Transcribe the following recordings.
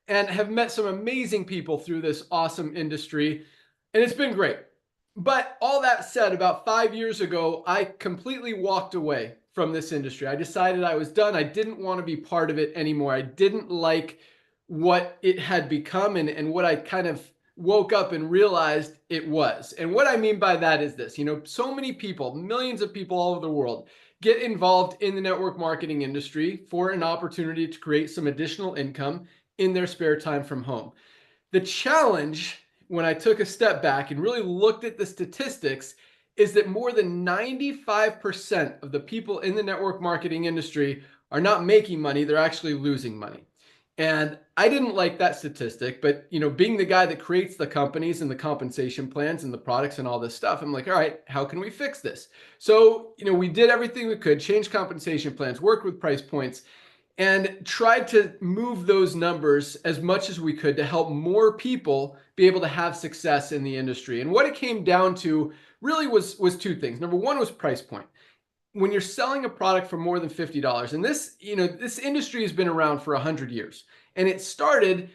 and have met some amazing people through this awesome industry, and it's been great. But all that said, about 5 years ago, I completely walked away from this industry. I decided I was done. I didn't want to be part of it anymore. I didn't like what it had become and what I kind of woke up and realized it was. And what I mean by that is this, so many people, millions of people all over the world, get involved in the network marketing industry for an opportunity to create some additional income in their spare time from home. The challenge, when I took a step back and really looked at the statistics, is that more than 95% of the people in the network marketing industry are not making money, they're actually losing money. And I didn't like that statistic, but being the guy that creates the companies and the compensation plans and the products and all this stuff, I'm like, all right, how can we fix this? So, we did everything we could, change compensation plans, work with price points, and tried to move those numbers as much as we could to help more people be able to have success in the industry. And what it came down to really was two things. Number one was price point. When you're selling a product for more than $50, and this industry has been around for 100 years, and it started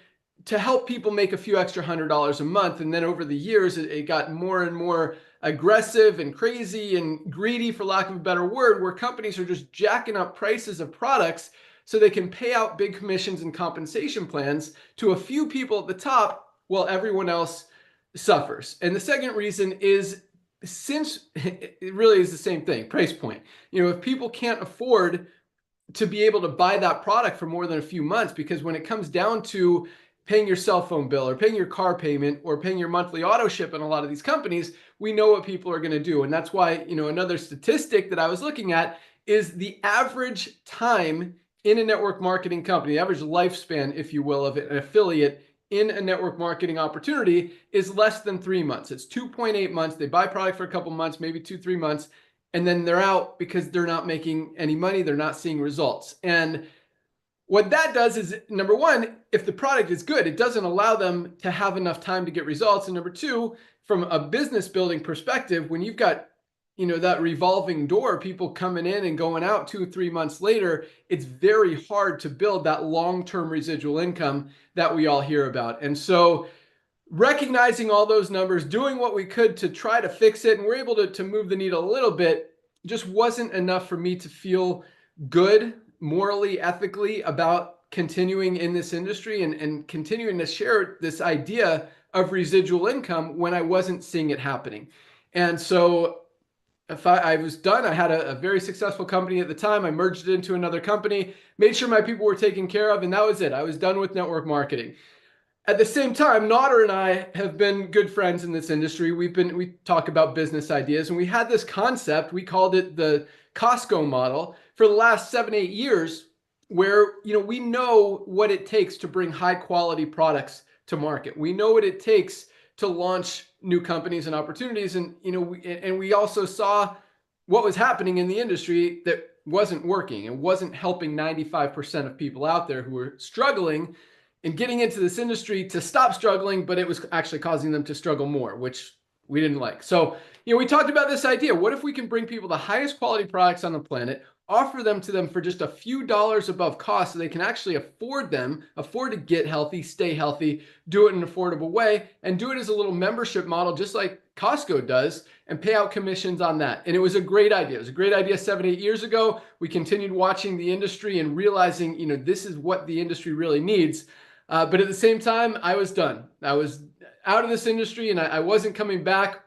to help people make a few extra $100 a month, and then over the years it got more and more aggressive and crazy and greedy, for lack of a better word, where companies are just jacking up prices of products so they can pay out big commissions and compensation plans to a few people at the top while everyone else suffers. And the second reason is, since it really is the same thing, price point. If people can't afford to be able to buy that product for more than a few months, because when it comes down to paying your cell phone bill or paying your car payment or paying your monthly auto ship in a lot of these companies, we know what people are going to do. And that's why, another statistic that I was looking at is the average time in a network marketing company, the average lifespan, if you will, of an affiliate in a network marketing opportunity is less than 3 months. It's 2.8 months. They buy product for a couple months, maybe 2, 3 months, and then they're out because they're not making any money. They're not seeing results. And what that does is, number one, if the product is good, it doesn't allow them to have enough time to get results. And number two, from a business building perspective, when you've got that revolving door, people coming in and going out 2 or 3 months later, it's very hard to build that long-term residual income that we all hear about. And so recognizing all those numbers, doing what we could to try to fix it, and we're able to move the needle a little bit, just wasn't enough for me to feel good morally, ethically about continuing in this industry and continuing to share this idea of residual income when I wasn't seeing it happening. And so if I was done, I had a very successful company at the time. I merged it into another company, made sure my people were taken care of, and that was it. I was done with network marketing. At the same time, Nodder and I have been good friends in this industry. We talk about business ideas, and we had this concept. We called it the Costco model for the last 7, 8 years, where we know what it takes to bring high quality products to market. We know what it takes to launch new companies and opportunities, and we also saw what was happening in the industry that wasn't working and wasn't helping 95% of people out there who were struggling and getting into this industry to stop struggling, but it was actually causing them to struggle more, which we didn't like. So, we talked about this idea. What if we can bring people the highest quality products on the planet, offer them to them for just a few dollars above cost so they can actually afford to get healthy, stay healthy, do it in an affordable way, and do it as a little membership model, just like Costco does, and pay out commissions on that. And it was a great idea. It was a great idea 7, 8 years ago. We continued watching the industry and realizing, this is what the industry really needs. But at the same time, I was done. I was out of this industry and I wasn't coming back.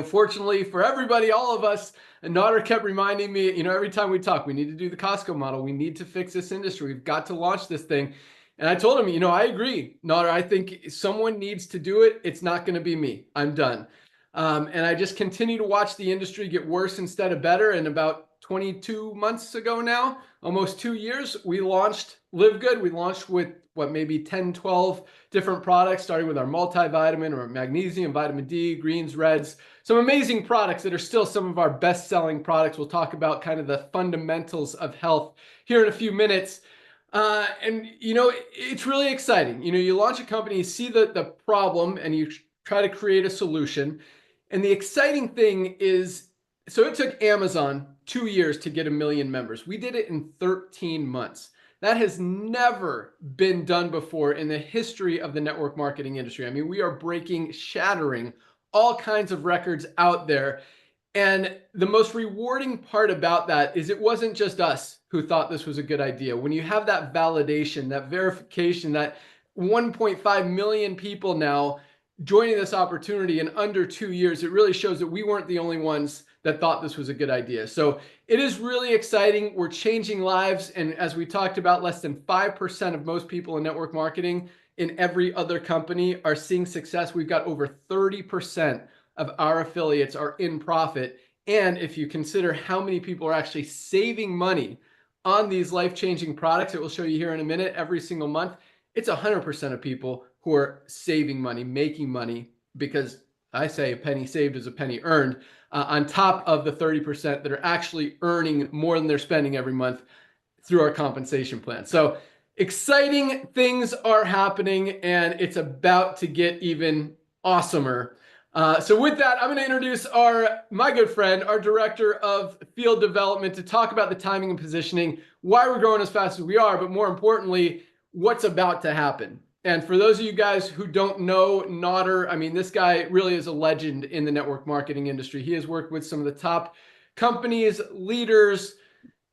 Fortunately for everybody, all of us, and Nodder kept reminding me, every time we talk, we need to do the Costco model. We need to fix this industry. We've got to launch this thing. And I told him, I agree, Nodder. I think someone needs to do it. It's not going to be me. I'm done. And I just continue to watch the industry get worse instead of better. And about 22 months ago now, almost 2 years, we launched Livegood. We launched with maybe 10, 12 different products, starting with our multivitamin or magnesium, vitamin D, greens, reds, some amazing products that are still some of our best selling products. We'll talk about kind of the fundamentals of health here in a few minutes. And it's really exciting. You launch a company, you see the problem, and you try to create a solution. And the exciting thing is, so it took Amazon 2 years to get 1 million members. We did it in 13 months. That has never been done before in the history of the network marketing industry. I mean, we are breaking, shattering all kinds of records out there. And the most rewarding part about that is it wasn't just us who thought this was a good idea. When you have that validation, that verification, that 1.5 million people now joining this opportunity in under 2 years, it really shows that we weren't the only ones that thought this was a good idea. So it is really exciting. We're changing lives. And as we talked about, less than 5% of most people in network marketing in every other company are seeing success. We've got over 30% of our affiliates are in profit. And if you consider how many people are actually saving money on these life-changing products, it will show you here in a minute, every single month, it's 100% of people who are saving money, making money, because I say a penny saved is a penny earned, on top of the 30% that are actually earning more than they're spending every month through our compensation plan. So exciting things are happening, and it's about to get even awesomer. So with that, I'm going to introduce my good friend, our director of field development, to talk about the timing and positioning, why we're growing as fast as we are, but more importantly, what's about to happen. And for those of you guys who don't know Nodder, I mean, this guy really is a legend in the network marketing industry. He has worked with some of the top companies, leaders,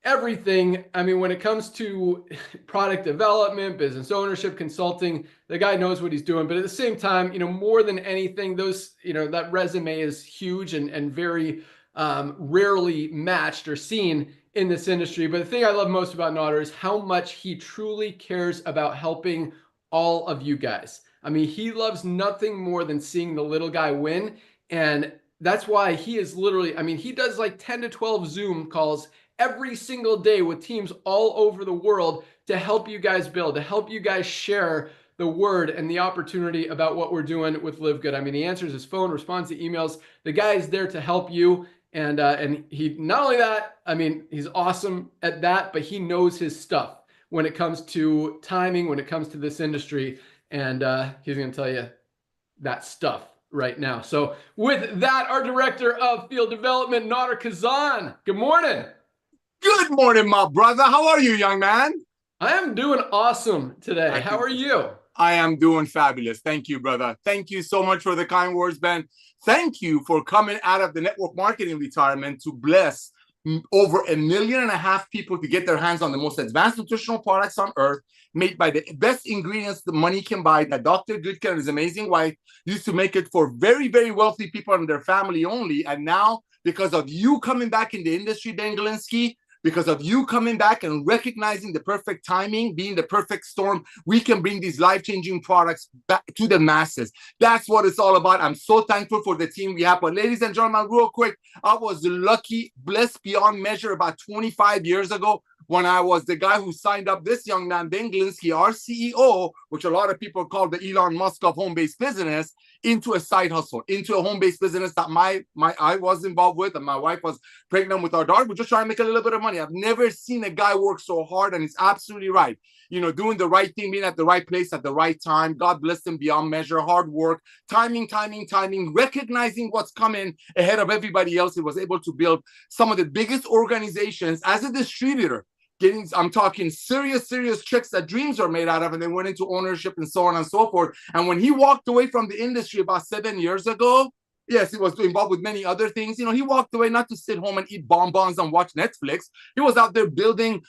everything. I mean, when it comes to product development, business ownership, consulting, the guy knows what he's doing. But at the same time, more than anything, that resume is huge and very rarely matched or seen in this industry. But the thing I love most about Nodder is how much he truly cares about helping all of you guys. I mean, he loves nothing more than seeing the little guy win. And that's why he is literally, I mean, he does like 10 to 12 Zoom calls every single day with teams all over the world to help you guys build, to help you guys share the word and the opportunity about what we're doing with Livegood. I mean, he answers his phone, responds to emails. The guy is there to help you. And he, not only that, I mean, he's awesome at that, but he knows his stuff when it comes to timing, when it comes to this industry. And he's going to tell you that stuff right now. So with that, our director of field development, Nodder Kazan. Good morning. Good morning, my brother. How are you, young man? I am doing awesome today. How are you? I am doing fabulous. Thank you, brother. Thank you so much for the kind words, Ben. Thank you for coming out of the network marketing retirement to bless over 1.5 million people to get their hands on the most advanced nutritional products on earth, made by the best ingredients the money can buy, that Dr. Goodcare and his amazing wife used to make it for very, very wealthy people and their family only. And now, because of you coming back in the industry, Ben Galinsky, because of you coming back and recognizing the perfect timing, being the perfect storm, we can bring these life-changing products back to the masses. That's what it's all about. I'm so thankful for the team we have. But ladies and gentlemen, real quick, I was lucky, blessed beyond measure about 25 years ago when I was the guy who signed up this young man, Ben Galinsky, our CEO, which a lot of people call the Elon Musk of home-based business, into a side hustle, into a home-based business that I was involved with, and my wife was pregnant with our daughter. We're just trying to make a little bit of money. I've never seen a guy work so hard, and he's absolutely right. Doing the right thing, being at the right place at the right time. God bless him beyond measure. Hard work, timing, recognizing what's coming ahead of everybody else. He was able to build some of the biggest organizations as a distributor. I'm talking serious checks that dreams are made out of, and they went into ownership and so on and so forth. And when he walked away from the industry about 7 years ago, yes, he was involved with many other things. He walked away not to sit home and eat bonbons and watch Netflix. He was out there buying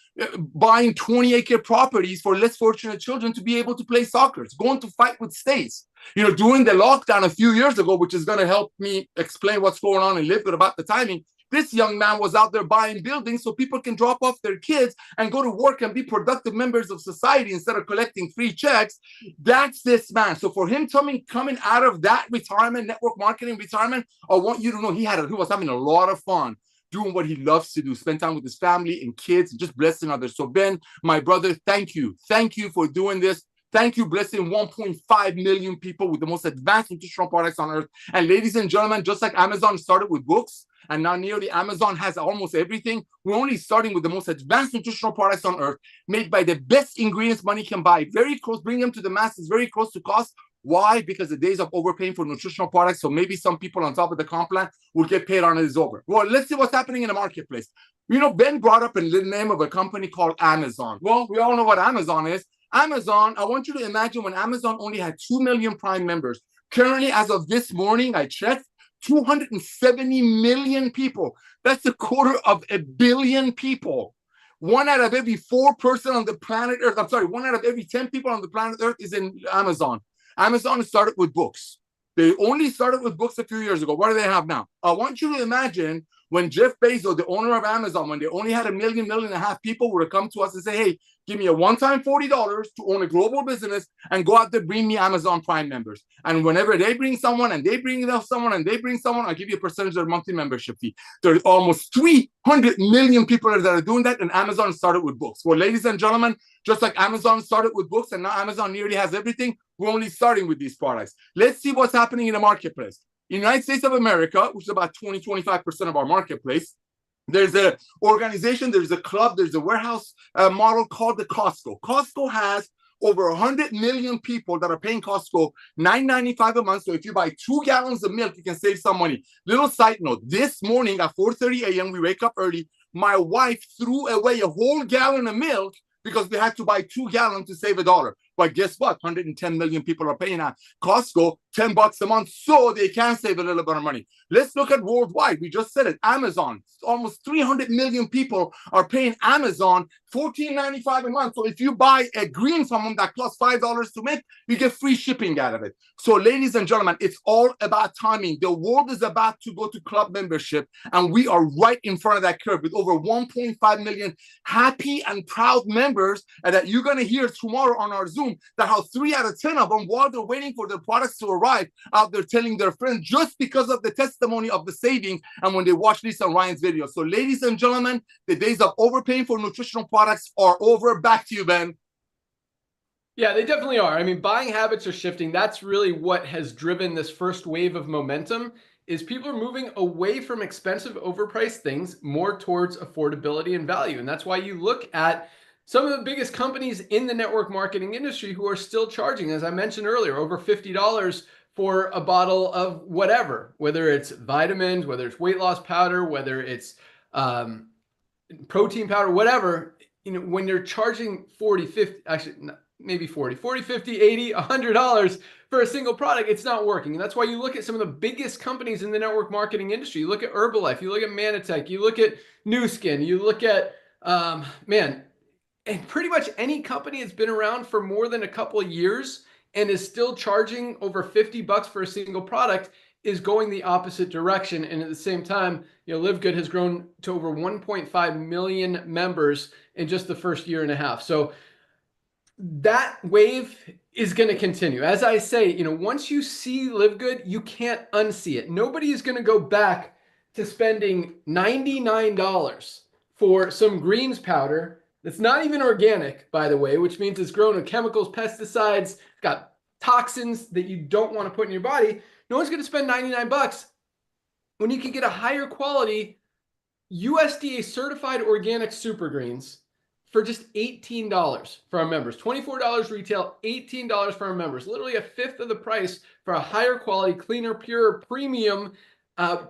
20-acre properties for less fortunate children to be able to play soccer, going to fight with states. During the lockdown a few years ago, which is going to help me explain what's going on in Livegood about the timing, this young man was out there buying buildings so people can drop off their kids and go to work and be productive members of society instead of collecting free checks. That's this man. So for him coming out of that retirement, network marketing retirement, I want you to know he was having a lot of fun doing what he loves to do, spend time with his family and kids, and just blessing others. So Ben, my brother, thank you. Thank you for doing this. Thank you, blessing 1.5 million people with the most advanced nutritional products on earth. And ladies and gentlemen, just like Amazon started with books, and now nearly Amazon has almost everything, we're only starting with the most advanced nutritional products on earth, made by the best ingredients money can buy, very close, bring them to the masses, very close to cost, Why? Because the days of overpaying for nutritional products, so maybe some people on top of the comp plan will get paid on it, is over. Well, let's see what's happening in the marketplace. You know, Ben brought up the name of a company called Amazon. Well, we all know what Amazon is. Amazon, I want you to imagine when Amazon only had 2 million Prime members. Currently, as of this morning, I checked, 270 million people. That's a quarter of a billion people. 1 out of every 4 person on the planet Earth, I'm sorry, 1 out of every 10 people on the planet Earth is in Amazon. Amazon started with books. They only started with books a few years ago. What do they have now? I want you to imagine when Jeff Bezos, the owner of Amazon, when they only had a million and a half people, would have come to us and say, hey, give me a one-time $40 to own a global business and go out there, bring me Amazon Prime members. And whenever they bring someone and they bring someone and they bring someone, I'll give you a percentage of their monthly membership fee. There's almost 300 million people that are doing that, and Amazon started with books. Well, ladies and gentlemen, just like Amazon started with books and now Amazon nearly has everything, we're only starting with these products. Let's see what's happening in the marketplace. United States of America, which is about 20-25% of our marketplace, there's an organization, there's a club, there's a warehouse model called the Costco. Costco has over 100 million people that are paying Costco $9.95 a month. So if you buy 2 gallons of milk, you can save some money. Little side note, this morning at 4:30 a.m., we wake up early. My wife threw away a whole gallon of milk because we had to buy 2 gallons to save $1. But guess what? 110 million people are paying at Costco $10 a month, so they can save a little bit of money. Let's look at worldwide. We just said it. Amazon. Almost 300 million people are paying Amazon $14.95 a month. So if you buy a green from them that costs $5 to make, you get free shipping out of it. So ladies and gentlemen, it's all about timing. The world is about to go to club membership, and we are right in front of that curve with over 1.5 million happy and proud members, and that you're going to hear tomorrow on our Zoom that how 3 out of 10 of them, while they're waiting for their products to arrive, out there telling their friends just because of the testimony of the savings and when they watch Lisa and Ryan's video. So ladies and gentlemen, the days of overpaying for nutritional products are over. Back to you, Ben. Yeah, they definitely are. I mean, buying habits are shifting. That's really what has driven this first wave of momentum, is people are moving away from expensive, overpriced things more towards affordability and value. And that's why you look at some of the biggest companies in the network marketing industry who are still charging, as I mentioned earlier, over $50 for a bottle of whatever, whether it's vitamins, whether it's weight loss powder, whether it's protein powder, whatever. You know, when you're charging 40, 50, actually maybe 40, 50, 80, $100 for a single product, it's not working. And that's why you look at some of the biggest companies in the network marketing industry. You look at Herbalife, you look at Manatech, you look at Nu Skin, you look at, and pretty much any company that's been around for more than a couple of years and is still charging over $50 for a single product is going the opposite direction. And at the same time, you know, Livegood has grown to over 1.5 million members in just the first year and a half. So that wave is going to continue. As I say, you know, once you see Livegood, you can't unsee it. Nobody is going to go back to spending $99 for some greens powder that's not even organic, by the way, which means it's grown with chemicals, pesticides, got toxins that you don't want to put in your body. No one's going to spend $99 when you can get a higher quality USDA certified organic super greens for just $18 for our members. $24 retail, $18 for our members. Literally a fifth of the price for a higher quality, cleaner, pure, premium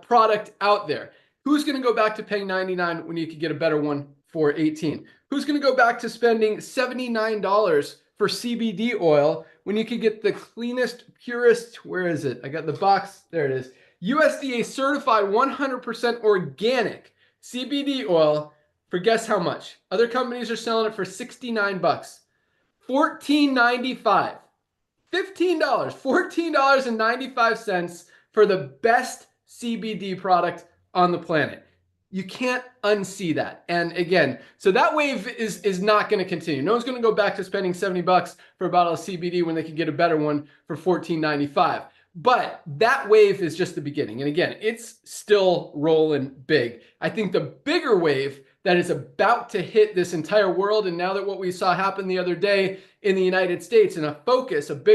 product out there. Who's going to go back to paying $99 when you could get a better one for $18? Who's going to go back to spending $79 for CBD oil when you could get the cleanest, purest, where is it? I got the box, there it is. USDA certified 100% organic CBD oil for guess how much? Other companies are selling it for $69. $14.95. $15. $14.95 for the best CBD product on the planet. You can't unsee that. And again, so that wave is not going to continue. No one's going to go back to spending $70 for a bottle of CBD when they could get a better one for $14.95. But that wave is just the beginning. And again, it's still rolling big. I think the bigger wave that is about to hit this entire world, and now that what we saw happen the other day in the United States, and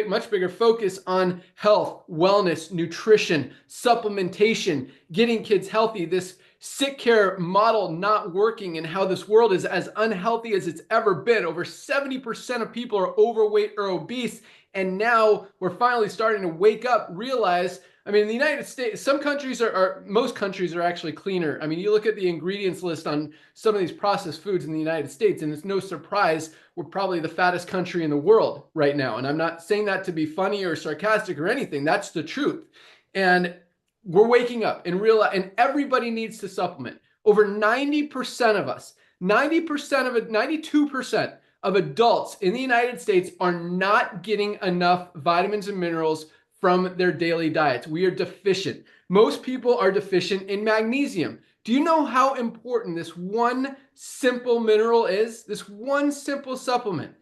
much bigger focus on health, wellness, nutrition, supplementation, getting kids healthy, this sick care model not working and how this world is as unhealthy as it's ever been. Over 70% of people are overweight or obese. And now we're finally starting to wake up, realize, I mean, in the United States, some countries most countries are actually cleaner. I mean, you look at the ingredients list on some of these processed foods in the United States, and it's no surprise we're probably the fattest country in the world right now. And I'm not saying that to be funny or sarcastic or anything. That's the truth. And we're waking up and realize, and everybody needs to supplement. Over 90% of us, 92% of adults in the United States are not getting enough vitamins and minerals from their daily diets. We are deficient. Most people are deficient in magnesium. Do you know how important this one simple mineral is? This one simple supplement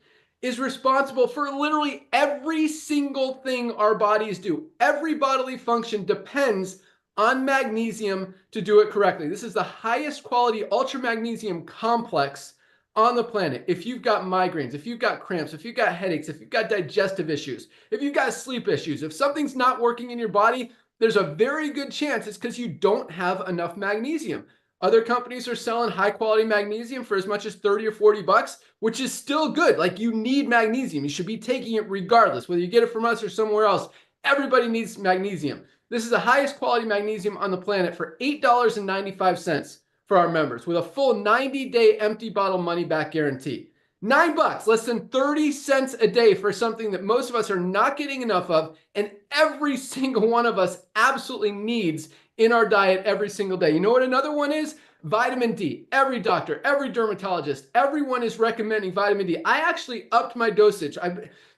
is responsible for literally every single thing our bodies do. Every bodily function depends on magnesium to do it correctly. This is the highest quality ultra magnesium complex on the planet. If you've got migraines, if you've got cramps, if you've got headaches, if you've got digestive issues, if you've got sleep issues, if something's not working in your body, there's a very good chance it's because you don't have enough magnesium. Other companies are selling high quality magnesium for as much as 30 or 40 bucks, which is still good. Like, you need magnesium. You should be taking it regardless, whether you get it from us or somewhere else. Everybody needs magnesium. This is the highest quality magnesium on the planet for $8.95 for our members, with a full 90-day empty bottle money back guarantee. $9, less than 30 cents a day for something that most of us are not getting enough of, and every single one of us absolutely needs in our diet every single day. You know what another one is? Vitamin D. Every doctor, every dermatologist, everyone is recommending vitamin D. I actually upped my dosage.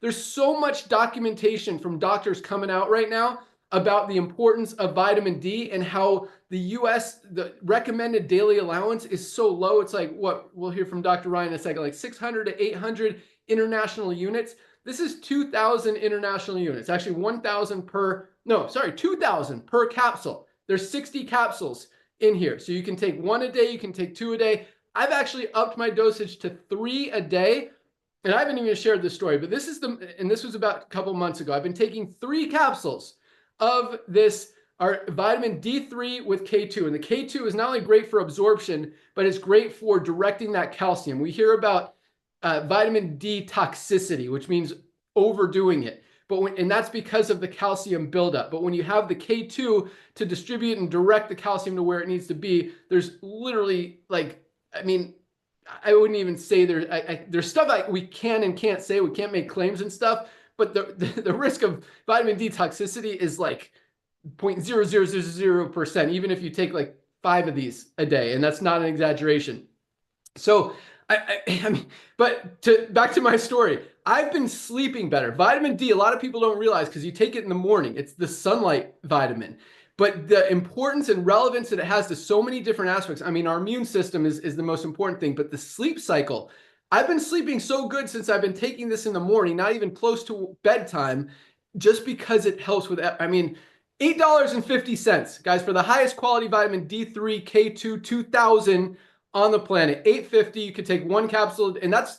There's so much documentation from doctors coming out right now about the importance of vitamin D and how the the recommended daily allowance is so low. It's like, what we'll hear from Dr. Ryan in a second, like 600 to 800 international units. This is 2,000 international units, actually 2,000 per capsule. There's 60 capsules in here. So you can take one a day, you can take two a day. I've actually upped my dosage to 3 a day. And I haven't even shared this story, but this was about a couple months ago. I've been taking 3 capsules of this, our vitamin D3 with K2. And the K2 is not only great for absorption, but it's great for directing that calcium. We hear about vitamin D toxicity, which means overdoing it. And that's because of the calcium buildup. But when you have the K2 to distribute and direct the calcium to where it needs to be, there's literally, like, I mean, I wouldn't even say there's stuff we can and can't say. We can't make claims and stuff. But the risk of vitamin D toxicity is like 0.0000%, even if you take like 5 of these a day. And that's not an exaggeration. So I mean, but back to my story. I've been sleeping better. Vitamin D, a lot of people don't realize, because you take it in the morning. It's the sunlight vitamin. But the importance and relevance that it has to so many different aspects. I mean, our immune system is the most important thing, but the sleep cycle. I've been sleeping so good since I've been taking this in the morning, not even close to bedtime, just because it helps with, I mean, $8.50, guys, for the highest quality vitamin D3 K2 2000 on the planet. $8.50. You could take 1 capsule, and that's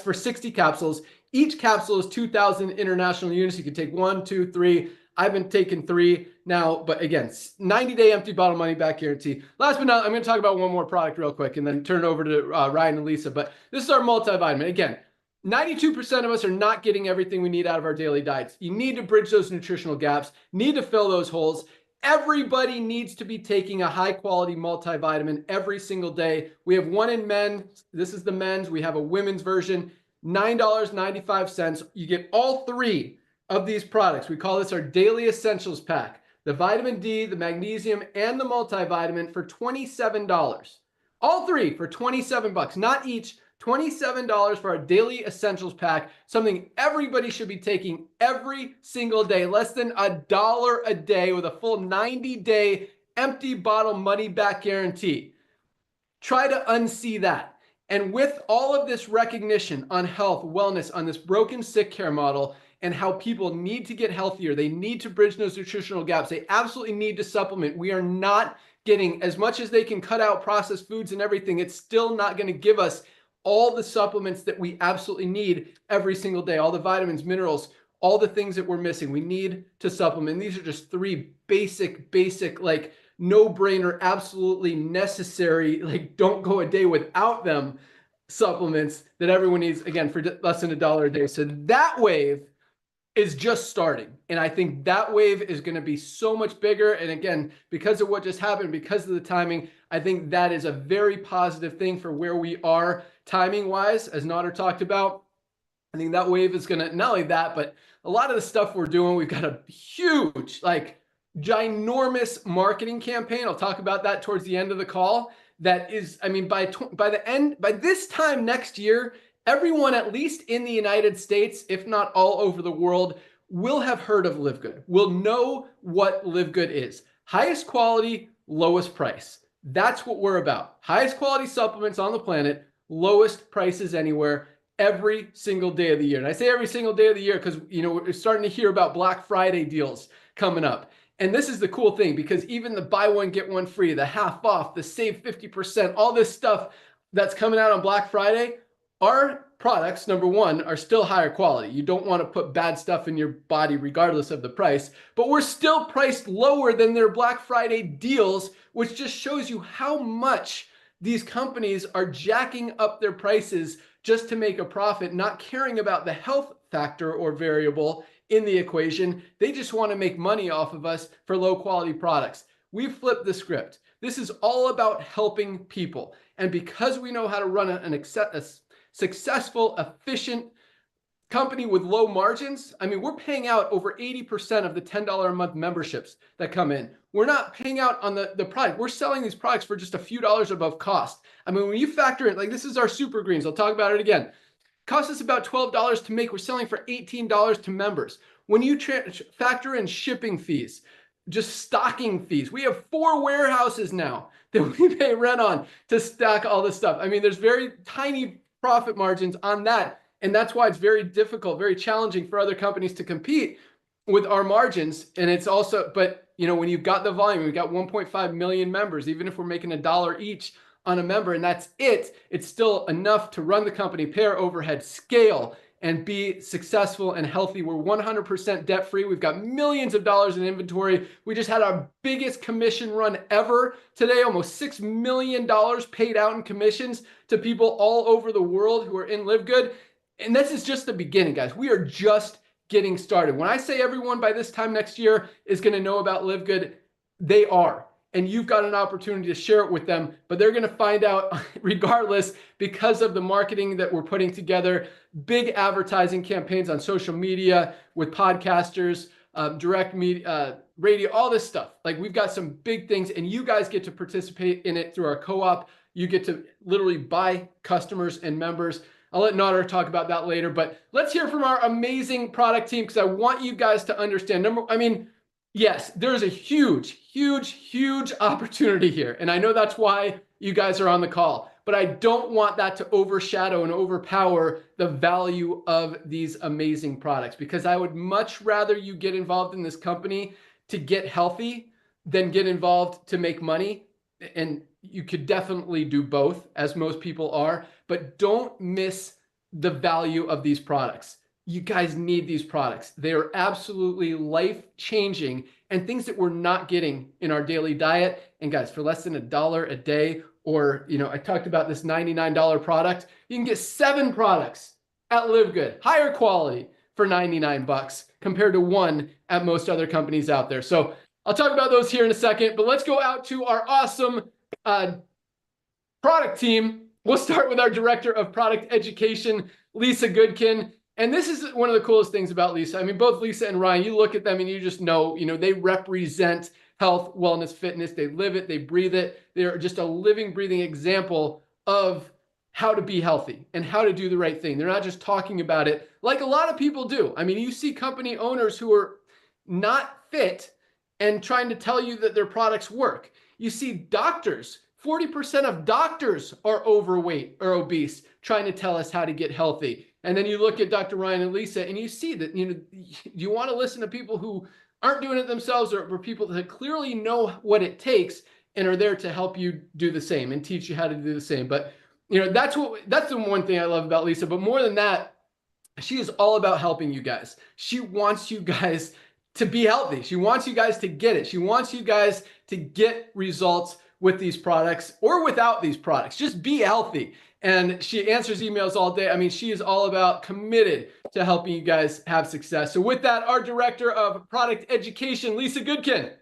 for 60 capsules. Each capsule is 2,000 international units. You can take 1, 2, 3. I've been taking 3 now, but again, 90-day empty bottle money back guarantee. Last but not, I'm going to talk about one more product real quick and then turn it over to Ryan and Lisa. But this is our multivitamin. Again, 92% of us are not getting everything we need out of our daily diets. You need to bridge those nutritional gaps, need to fill those holes. Everybody needs to be taking a high quality multivitamin every single day. We have one in men. This is the men's. We have a women's version, $9.95. You get all 3 of these products. We call this our daily essentials pack. The vitamin D, the magnesium, and the multivitamin for $27. All 3 for 27 bucks, not each. $27 for our daily essentials pack, something everybody should be taking every single day, less than $1 a day, with a full 90-day empty bottle money back guarantee. Try to unsee that. And with all of this recognition on health, wellness, on this broken sick care model, and how people need to get healthier, they need to bridge those nutritional gaps, they absolutely need to supplement. We are not getting, as much as they can cut out processed foods and everything, it's still not going to give us all the supplements that we absolutely need every single day, all the vitamins, minerals, all the things that we're missing. We need to supplement. These are just 3 basic, like no-brainer, absolutely necessary, like don't go a day without them supplements that everyone needs, again, for less than $1 a day. So that wave is just starting. And I think that wave is going to be so much bigger. And again, because of what just happened, because of the timing, I think that is a very positive thing for where we are timing wise, as Nader talked about. I think that wave is going to, not only that, but a lot of the stuff we're doing, we've got a huge, like ginormous marketing campaign. I'll talk about that towards the end of the call. That is, I mean, by this time next year, everyone, at least in the United States, if not all over the world, will have heard of Livegood, will know what Livegood is. Highest quality, lowest price. That's what we're about. Highest quality supplements on the planet, lowest prices anywhere, every single day of the year. And I say every single day of the year because, you know, we're starting to hear about Black Friday deals coming up. And this is the cool thing, because even the buy one, get one free, the half off, the save 50%, all this stuff that's coming out on Black Friday, our products, number one, are still higher quality. You don't want to put bad stuff in your body regardless of the price, but we're still priced lower than their Black Friday deals, which just shows you how much these companies are jacking up their prices just to make a profit, not caring about the health factor or variable in the equation. They just want to make money off of us for low quality products. We've flipped the script. This is all about helping people. And because we know how to run a successful, efficient company with low margins, I mean, we're paying out over 80% of the $10 a month memberships that come in. We're not paying out on the product. We're selling these products for just a few dollars above cost. I mean, when you factor in, like, this is our super greens. I'll talk about it again. Costs us about $12 to make. We're selling for $18 to members. When you factor in shipping fees, just stocking fees, we have 4 warehouses now that we pay rent on to stock all this stuff. I mean, there's very tiny profit margins on that. And that's why it's very difficult, very challenging for other companies to compete with our margins. And it's also, but you know, when you've got the volume, we've got 1.5 million members, even if we're making $1 each on a member, and that's it, it's still enough to run the company, pay our overhead, scale, and be successful and healthy. We're 100% debt free. We've got millions of dollars in inventory. We just had our biggest commission run ever today, almost $6 million paid out in commissions to people all over the world who are in Livegood. And this is just the beginning, guys. We are just getting started. When I say everyone by this time next year is going to know about Livegood, they are. And you've got an opportunity to share it with them, but they're going to find out regardless because of the marketing that we're putting together, big advertising campaigns on social media with podcasters, direct media, radio, all this stuff. Like, we've got some big things, and you guys get to participate in it through our co-op. You get to literally buy customers and members. I'll let Nader talk about that later, but let's hear from our amazing product team, because I want you guys to understand. Yes, there's a huge, huge, huge opportunity here. And I know that's why you guys are on the call, but I don't want that to overshadow and overpower the value of these amazing products, because I would much rather you get involved in this company to get healthy than get involved to make money. And you could definitely do both, as most people are, but don't miss the value of these products. You guys need these products. They are absolutely life-changing and things that we're not getting in our daily diet. And guys, for less than $1 a day, or, you know, I talked about this $99 product, you can get 7 products at Livegood, higher quality for 99 bucks compared to 1 at most other companies out there. So I'll talk about those here in a second, but let's go out to our awesome product team. We'll start with our Director of Product Education, Lisa Goodkin. And this is one of the coolest things about Lisa. I mean, both Lisa and Ryan, you look at them and you just know, they represent health, wellness, fitness. They live it, they breathe it. They're just a living, breathing example of how to be healthy and how to do the right thing. They're not just talking about it like a lot of people do. I mean, you see company owners who are not fit and trying to tell you that their products work. You see doctors, 40% of doctors are overweight or obese, trying to tell us how to get healthy. And then you look at Dr. Ryan and Lisa and you see that, you want to listen to people who aren't doing it themselves, or people that clearly know what it takes and are there to help you do the same and teach you how to do the same. But, that's the one thing I love about Lisa. But more than that, she is all about helping you guys. She wants you guys to be healthy. She wants you guys to get it. She wants you guys to get results with these products or without these products. Just be healthy. And she answers emails all day. I mean, she is all about committed to helping you guys have success. So with that, our director of product education, Lisa Goodkin.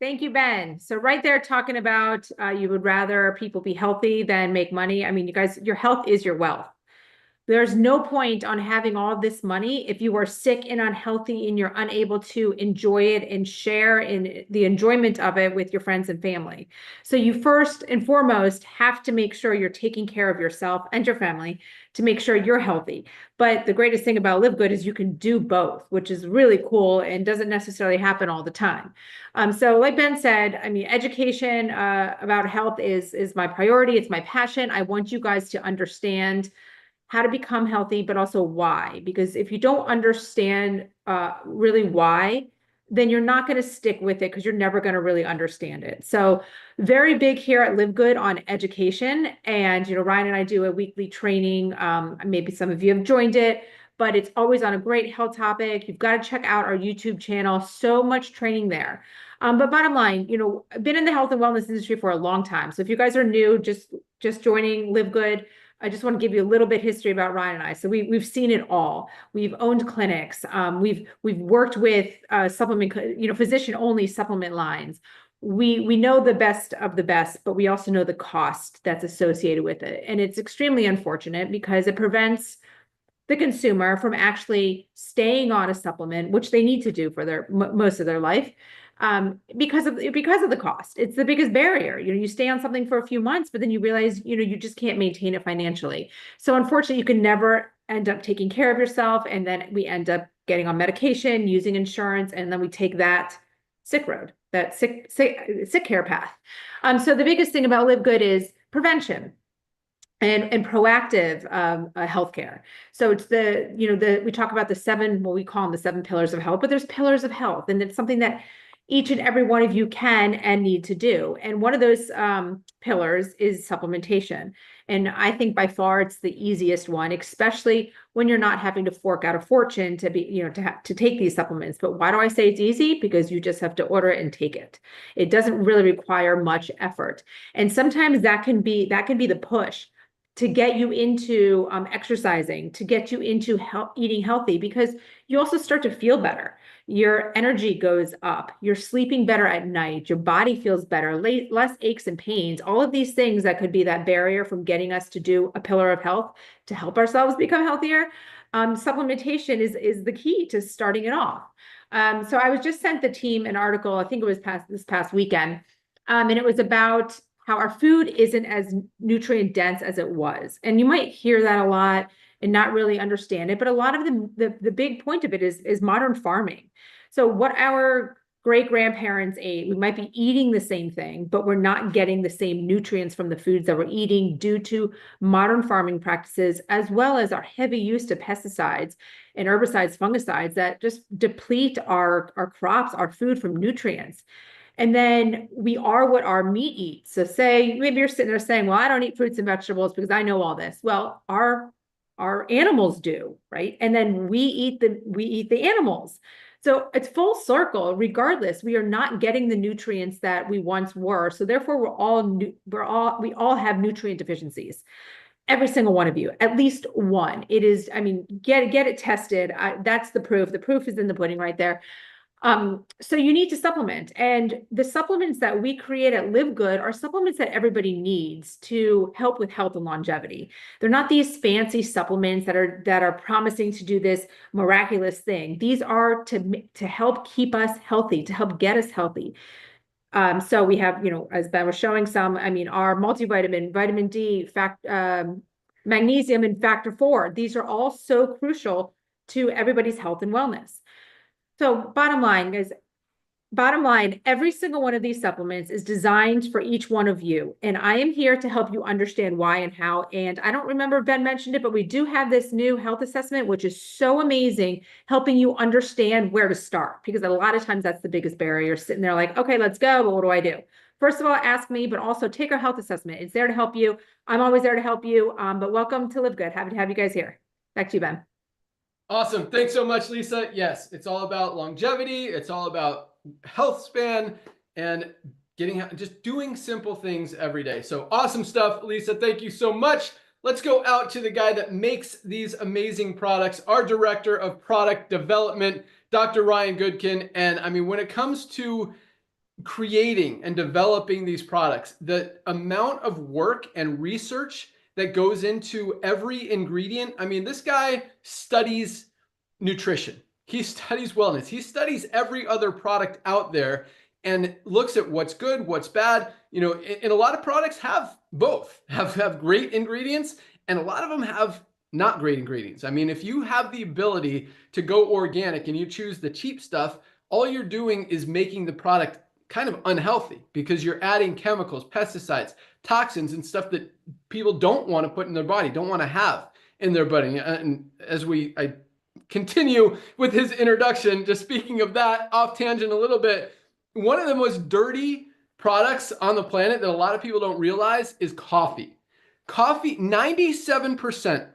Thank you, Ben. So right there talking about you would rather people be healthy than make money. I mean, you guys, your health is your wealth. There's no point on having all this money if you are sick and unhealthy and you're unable to enjoy it and share in the enjoyment of it with your friends and family. So you first and foremost have to make sure you're taking care of yourself and your family to make sure you're healthy. But the greatest thing about Livegood is you can do both, which is really cool and doesn't necessarily happen all the time. So like Ben said, I mean, education about health is my priority. It's my passion. I want you guys to understand how to become healthy, but also why. Because if you don't understand really why, then you're not going to stick with it because you're never going to really understand it. So very big here at Livegood on education. And, you know, Ryan and I do a weekly training. Maybe some of you have joined it, but it's always on a great health topic. You've got to check out our YouTube channel. So much training there. But bottom line, you know, I've been in the health and wellness industry for a long time. So if you guys are new, just joining Livegood, I just want to give you a little bit history about Ryan and I. So we've seen it all. We've owned clinics. We've worked with supplement, you know, physician only supplement lines. We know the best of the best, but we also know the cost that's associated with it. And it's extremely unfortunate because it prevents the consumer from actually staying on a supplement, which they need to do for their most of their life, because of the cost. It's the biggest barrier. You know, you stay on something for a few months, but then you realize, you know, you just can't maintain it financially. So unfortunately, you can never end up taking care of yourself, and then we end up getting on medication, using insurance, and then we take that sick road, that sick care path. So the biggest thing about Livegood is prevention and proactive healthcare. So it's we talk about the seven, what we call them the seven pillars of health, but there's pillars of health, and it's something that each and every one of you can and need to do. And one of those pillars is supplementation. And I think by far it's the easiest one, especially when you're not having to fork out a fortune to be, you know, to take these supplements. But why do I say it's easy? Because you just have to order it and take it. It doesn't really require much effort. And sometimes that can be the push to get you into exercising, to get you into eating healthy, because you also start to feel better. Your energy goes up. You're sleeping better at night. Your body feels better, less aches and pains. All of these things that could be that barrier from getting us to do a pillar of health to help ourselves become healthier. Supplementation is the key to starting it off. So I was just sent the team an article, I think it was this past weekend, and it was about how our food isn't as nutrient dense as it was. And you might hear that a lot and not really understand it, but a lot of the big point of it is modern farming. So what our great-grandparents ate, we might be eating the same thing, but we're not getting the same nutrients from the foods that we're eating due to modern farming practices, as well as our heavy use of pesticides and herbicides, fungicides that just deplete our crops, our food from nutrients. And then we are what our meat eats. So say, maybe you're sitting there saying, well, I don't eat fruits and vegetables because I know all this. Well, our animals do, right? And then we eat the animals. So it's full circle. Regardless, we are not getting the nutrients that we once were. So therefore, we all have nutrient deficiencies. Every single one of you, at least one. It is, I mean, get it tested. That's the proof. The proof is in the pudding right there. So you need to supplement, and the supplements that we create at Livegood are supplements that everybody needs to help with health and longevity. They're not these fancy supplements that are promising to do this miraculous thing. These are to help keep us healthy, to help get us healthy. So we have, you know, as Ben was showing some, I mean, our multivitamin, vitamin D, magnesium, and factor 4. These are all so crucial to everybody's health and wellness. So bottom line, every single one of these supplements is designed for each one of you. And I am here to help you understand why and how. And I don't remember if Ben mentioned it, but we do have this new health assessment, which is so amazing, helping you understand where to start. Because a lot of times that's the biggest barrier. You're sitting there like, okay, let's go, but what do I do? First of all, ask me, but also take our health assessment. It's there to help you. I'm always there to help you. But welcome to Livegood. Happy to have you guys here. Back to you, Ben. Awesome. Thanks so much, Lisa. Yes, it's all about longevity. It's all about health span and just doing simple things every day. So awesome stuff, Lisa. Thank you so much. Let's go out to the guy that makes these amazing products, our director of product development, Dr. Ryan Goodkin. And I mean, when it comes to creating and developing these products, the amount of work and research that goes into every ingredient. I mean, this guy studies nutrition. He studies wellness. He studies every other product out there and looks at what's good, what's bad. You know, and a lot of products have both, have great ingredients, and a lot of them have not great ingredients. I mean, if you have the ability to go organic and you choose the cheap stuff, all you're doing is making the product kind of unhealthy because you're adding chemicals, pesticides, toxins, and stuff that people don't want to put in their body, don't want to have in their body. And as I continue with his introduction, just speaking of that, off tangent a little bit, one of the most dirty products on the planet that a lot of people don't realize is coffee. Coffee, 97%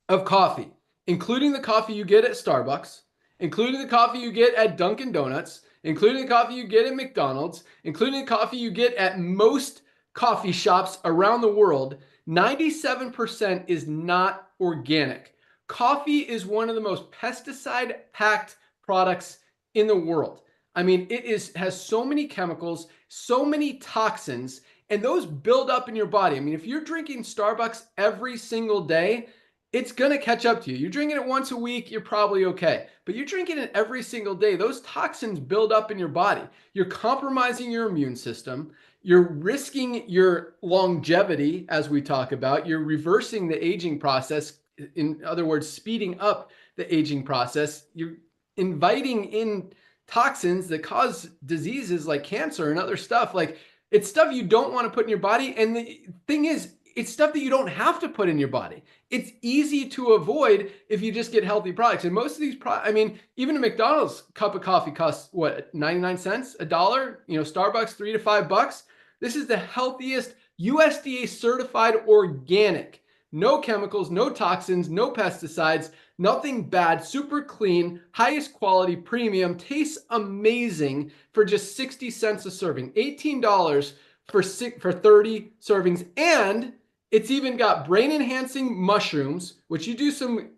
of coffee, including the coffee you get at Starbucks, including the coffee you get at Dunkin' Donuts, including the coffee you get at McDonald's, including the coffee you get at most coffee shops around the world, 97% is not organic. Coffee is one of the most pesticide-packed products in the world. I mean, has so many chemicals, so many toxins, and those build up in your body. I mean, if you're drinking Starbucks every single day, it's going to catch up to you. You're drinking it once a week, you're probably okay. But you're drinking it every single day. Those toxins build up in your body. You're compromising your immune system. You're risking your longevity, as we talk about. You're reversing the aging process. In other words, speeding up the aging process. You're inviting in toxins that cause diseases like cancer and other stuff. Like, it's stuff you don't want to put in your body. And the thing is, it's stuff that you don't have to put in your body. It's easy to avoid if you just get healthy products. And most of these I mean, even a McDonald's cup of coffee costs what, 99 cents, $1? You know, Starbucks, $3 to $5. This is the healthiest USDA certified organic. No chemicals, no toxins, no pesticides, nothing bad, super clean, highest quality, premium, tastes amazing for just 60 cents a serving, $18 for 30 servings. And it's even got brain enhancing mushrooms, which you do some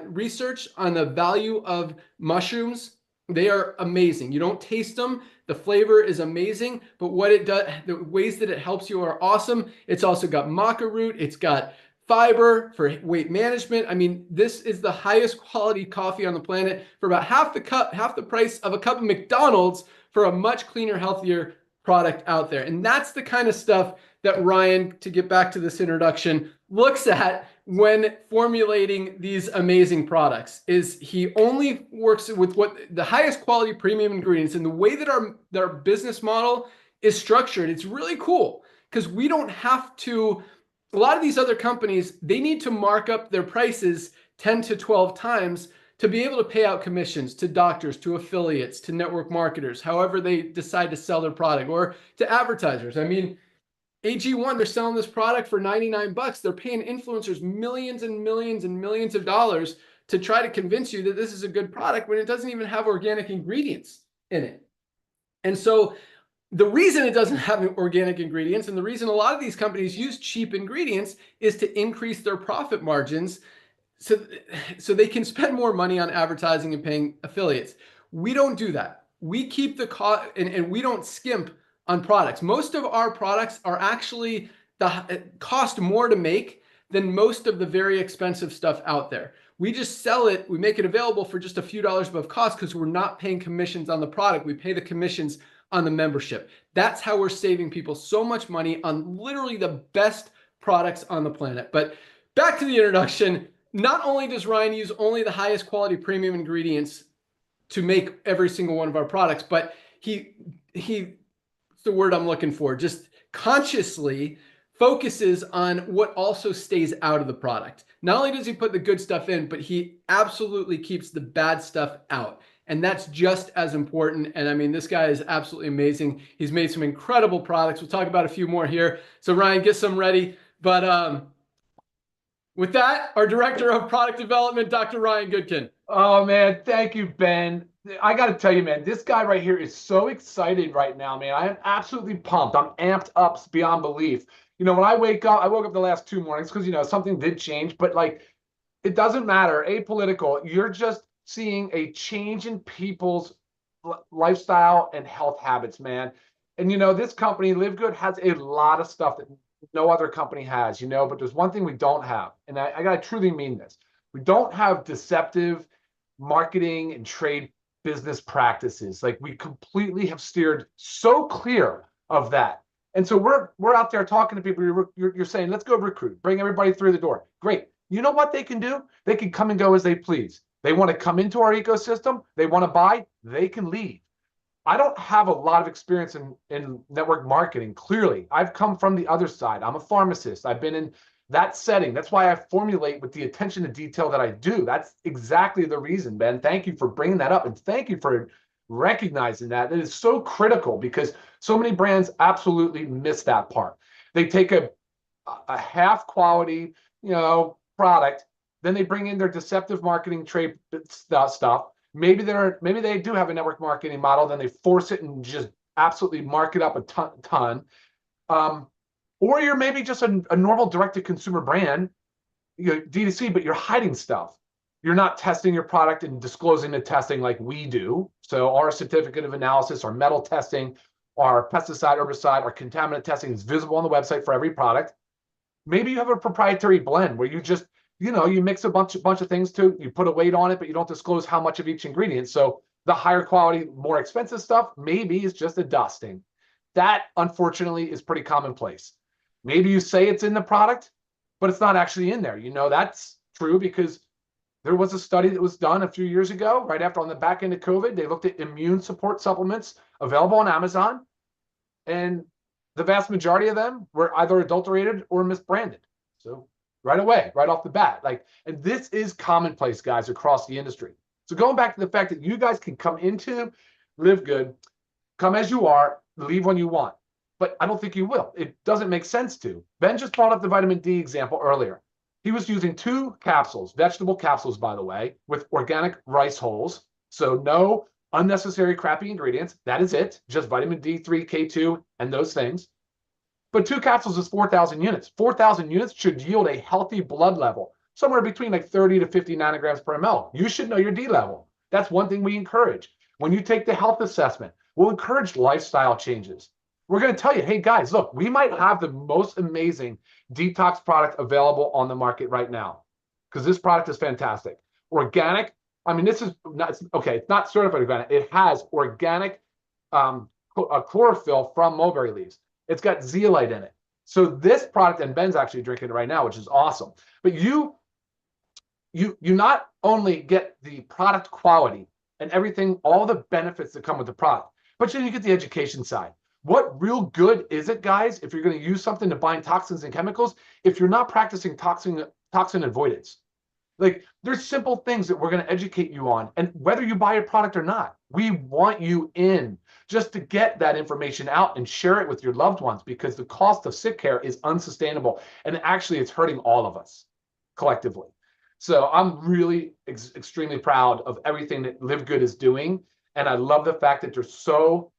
research on the value of mushrooms. They are amazing. You don't taste them. The flavor is amazing, but what it does, the ways that it helps you are awesome. It's also got maca root. It's got fiber for weight management. I mean, this is the highest quality coffee on the planet for about half the price of a cup of McDonald's for a much cleaner, healthier product out there. And that's the kind of stuff that Ryan, to get back to this introduction, looks at when formulating these amazing products. Is he only works with what the highest quality premium ingredients. And the way that our business model is structured, it's really cool because we don't have to. A lot of these other companies, they need to mark up their prices 10 to 12 times to be able to pay out commissions to doctors, to affiliates, to network marketers, however they decide to sell their product, or to advertisers. I mean, AG1, they're selling this product for 99 bucks. They're paying influencers millions and millions and millions of dollars to try to convince you that this is a good product when it doesn't even have organic ingredients in it. And so the reason it doesn't have organic ingredients, and the reason a lot of these companies use cheap ingredients, is to increase their profit margins so they can spend more money on advertising and paying affiliates. We don't do that. We keep the cost, and we don't skimp on products. Most of our products are actually cost more to make than most of the very expensive stuff out there. We just sell it, we make it available for just a few dollars above cost because we're not paying commissions on the product. We pay the commissions on the membership. That's how we're saving people so much money on literally the best products on the planet. But back to the introduction. Not only does Ryan use only the highest quality premium ingredients to make every single one of our products, but he the word I'm looking for, just consciously focuses on what also stays out of the product. Not only does he put the good stuff in, but he absolutely keeps the bad stuff out. And that's just as important. And I mean, this guy is absolutely amazing. He's made some incredible products. We'll talk about a few more here. So Ryan, get some ready. But With that, our Director of Product Development, Dr. Ryan Goodkin. Oh, man. Thank you, Ben. I got to tell you, man, this guy right here is so excited right now, man. I am absolutely pumped. I'm amped up beyond belief. When I woke up the last 2 mornings because, something did change, but like, it doesn't matter. Apolitical. You're just seeing a change in people's lifestyle and health habits, man. And, this company, Livegood, has a lot of stuff that no other company has, but there's one thing we don't have. And I got to truly mean this. We don't have deceptive marketing and trade business practices. Like, we completely have steered so clear of that. And so we're out there talking to people. You're saying, let's go recruit, bring everybody through the door. Great. You know what they can do? They can come and go as they please. They want to come into our ecosystem. They want to buy. They can leave. I don't have a lot of experience in network marketing. Clearly, I've come from the other side. I'm a pharmacist. I've been in that setting. That's why I formulate with the attention to detail that I do. That's exactly the reason, Ben. Thank you for bringing that up. And thank you for recognizing that. It is so critical because so many brands absolutely miss that part. They take a half quality, product, then they bring in their deceptive marketing trade stuff. Maybe they do have a network marketing model, then they force it and just absolutely mark it up a ton. Or you're maybe just a normal direct-to-consumer brand, D2C, but you're hiding stuff. You're not testing your product and disclosing the testing like we do. So our certificate of analysis, our metal testing, our pesticide, herbicide, our contaminant testing is visible on the website for every product. Maybe you have a proprietary blend where you just, you mix a bunch of things you put a weight on it, but you don't disclose how much of each ingredient. So the higher quality, more expensive stuff maybe is just a dusting. That, unfortunately, is pretty commonplace. Maybe you say it's in the product, but it's not actually in there. That's true because there was a study that was done a few years ago, right after on the back end of COVID. They looked at immune support supplements available on Amazon, and the vast majority of them were either adulterated or misbranded. So right away, right off the bat, and this is commonplace, guys, across the industry. So going back to the fact that you guys can come into Livegood, come as you are, leave when you want. But I don't think you will. It doesn't make sense to. Ben just brought up the vitamin D example earlier. He was using 2 capsules, vegetable capsules, by the way, with organic rice hulls. So no unnecessary crappy ingredients. That is it. Just vitamin D3, K2, and those things. But 2 capsules is 4,000 units. 4,000 units should yield a healthy blood level, somewhere between 30 to 50 nanograms per ml. You should know your D level. That's one thing we encourage. When you take the health assessment, we'll encourage lifestyle changes. We're going to tell you, hey, guys, look, we might have the most amazing detox product available on the market right now because this product is fantastic. Organic. I mean, this is not, okay, it's not certified organic. It has organic chlorophyll from mulberry leaves. It's got zeolite in it. So this product, and Ben's actually drinking it right now, which is awesome. But you not only get the product quality and everything, all the benefits that come with the product, but you get the education side. What real good is it, guys, if you're going to use something to bind toxins and chemicals, if you're not practicing toxin avoidance? There's simple things that we're going to educate you on. And whether you buy a product or not, we want you in just to get that information out and share it with your loved ones because the cost of sick care is unsustainable. And actually, it's hurting all of us collectively. So I'm really extremely proud of everything that Livegood is doing. And I love the fact that there's so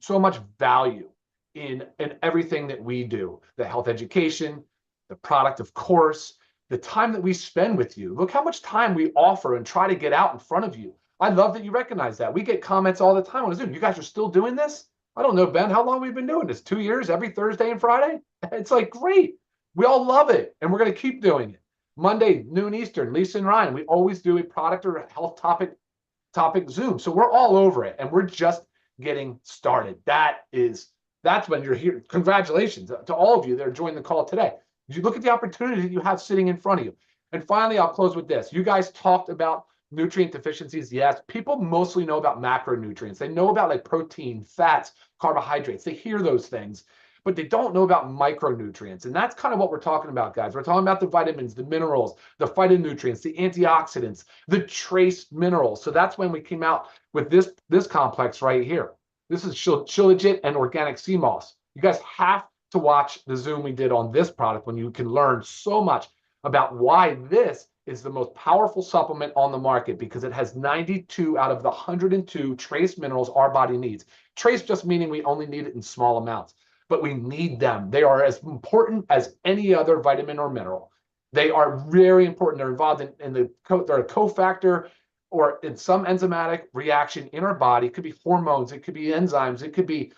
much value in everything that we do. The health education, the product, of course, the time that we spend with you. Look how much time we offer and try to get out in front of you. I love that you recognize that. We get comments all the time on Zoom. You guys are still doing this? I don't know, Ben, how long we've been doing this? 2 years, every Thursday and Friday? It's great. We all love it. And we're going to keep doing it. Monday, noon Eastern, Lisa and Ryan, we always do a product or a health topic Zoom. So we're all over it. And we're just getting started. That's when you're here. Congratulations to all of you that are joining the call today. You look at the opportunity that you have sitting in front of you. And finally, I'll close with this. You guys talked about nutrient deficiencies. Yes, people mostly know about macronutrients. They know about protein, fats, carbohydrates. They hear those things, but they don't know about micronutrients. And that's kind of what we're talking about, guys. We're talking about the vitamins, the minerals, the phytonutrients, the antioxidants, the trace minerals. So that's when we came out with this complex right here. This is Shilajit and organic sea moss. You guys have to watch the Zoom we did on this product when you can learn so much about why this is the most powerful supplement on the market, because it has 92 out of the 102 trace minerals our body needs. Trace just meaning we only need it in small amounts, but we need them. They are as important as any other vitamin or mineral. They are very important. They're involved they're a cofactor or in some enzymatic reaction in our body. It could be hormones, it could be enzymes, it could be,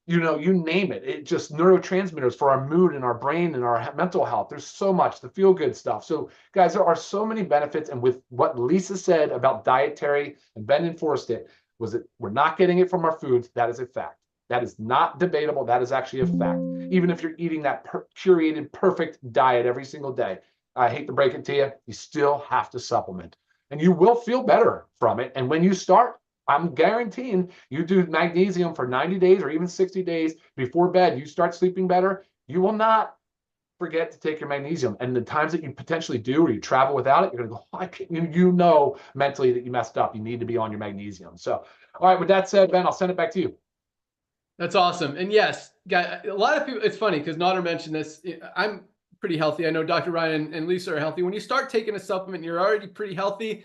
you name it. It just neurotransmitters for our mood and our brain and our mental health. There's so much, the feel good stuff. So guys, there are so many benefits. And with what Lisa said about dietary, and Ben enforced it, was that we're not getting it from our foods. That is a fact. That is not debatable. That is actually a fact. Even if you're eating that curated, perfect diet every single day, I hate to break it to you, you still have to supplement. And you will feel better from it. And when you start, I'm guaranteeing you do magnesium for 90 days or even 60 days before bed, you start sleeping better, you will not forget to take your magnesium. And the times that you potentially do, or you travel without it, you're going to go, oh, I can't, mentally that you messed up. You need to be on your magnesium. So, all right, with that said, Ben, I'll send it back to you. That's awesome. And yes, guys, a lot of people, it's funny because Nader mentioned this. I'm pretty healthy. I know Dr. Ryan and Lisa are healthy. When you start taking a supplement, you're already pretty healthy.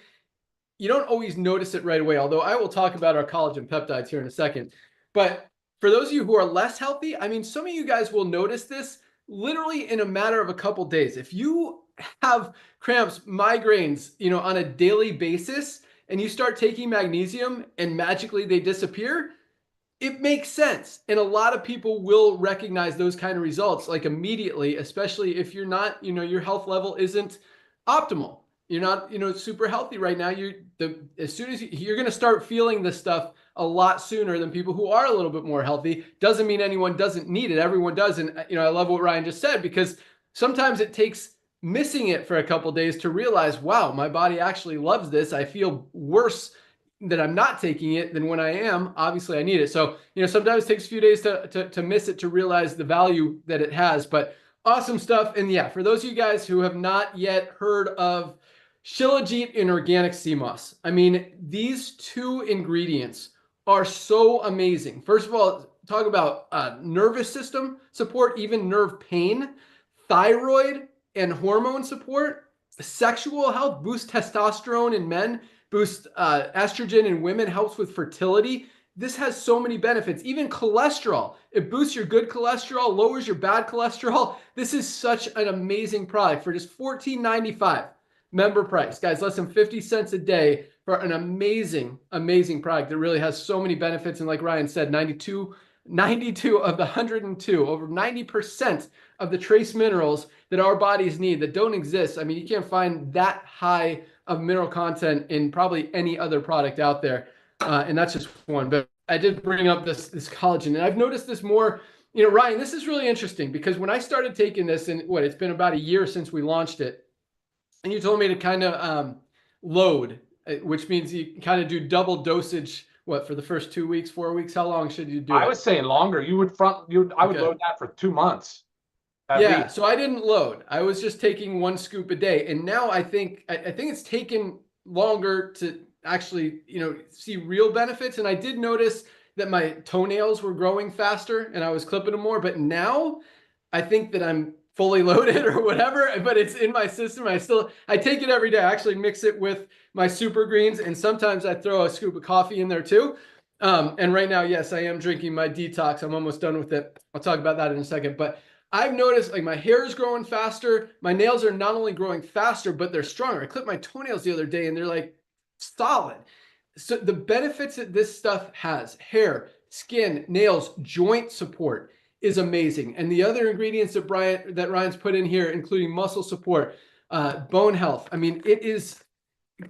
You don't always notice it right away, although I will talk about our collagen peptides here in a second. But for those of you who are less healthy, I mean, some of you guys will notice this literally in a matter of a couple days. If you have cramps, migraines, on a daily basis, and you start taking magnesium and magically they disappear, it makes sense. And a lot of people will recognize those kind of results like immediately, especially if you're not, your health level isn't optimal. You're not, super healthy right now. As soon as you're going to start feeling this stuff a lot sooner than people who are a little bit more healthy. Doesn't mean anyone doesn't need it. Everyone does. And, I love what Ryan just said, because sometimes it takes missing it for a couple of days to realize, wow, my body actually loves this. I feel worse that I'm not taking it than when I am. Obviously I need it. So, sometimes it takes a few days to miss it, to realize the value that it has. But awesome stuff. And yeah, for those of you guys who have not yet heard of Shilajit and organic sea moss, I mean, these two ingredients are so amazing. First of all, talk about nervous system support, even nerve pain, thyroid and hormone support, sexual health, boost testosterone in men, boost estrogen in women, helps with fertility. This has so many benefits. Even cholesterol. It boosts your good cholesterol, lowers your bad cholesterol. This is such an amazing product for just $14.95 member price. Guys, less than 50 cents a day for an amazing, amazing product that really has so many benefits. And like Ryan said, 92 of the 102, over 90% of the trace minerals that our bodies need that don't exist. I mean, you can't find that high of mineral content in probably any other product out there. And that's just one. But I did bring up this collagen, and I've noticed this more. Ryan, this is really interesting because when I started taking this, and it's been about a year since we launched it, and you told me to kind of load, which means you kind of do double dosage. For the first 2 weeks, 4 weeks? How long should you do it? I was saying longer. I would load that for 2 months. Yeah, so I didn't load. I was just taking 1 scoop a day, and now I think it's taken longer to actually, see real benefits. And I did notice that my toenails were growing faster, and I was clipping them more. But now, I think that I'm fully loaded or whatever. But it's in my system. I take it every day. I actually mix it with my super greens, and sometimes I throw a scoop of coffee in there too. And right now, yes, I am drinking my detox. I'm almost done with it. I'll talk about that in a second. But I've noticed like my hair is growing faster. My nails are not only growing faster, but they're stronger. I clipped my toenails the other day and they're like solid. So the benefits that this stuff has, hair, skin, nails, joint support, is amazing. And the other ingredients that Ryan's put in here, including muscle support, bone health. I mean, it is,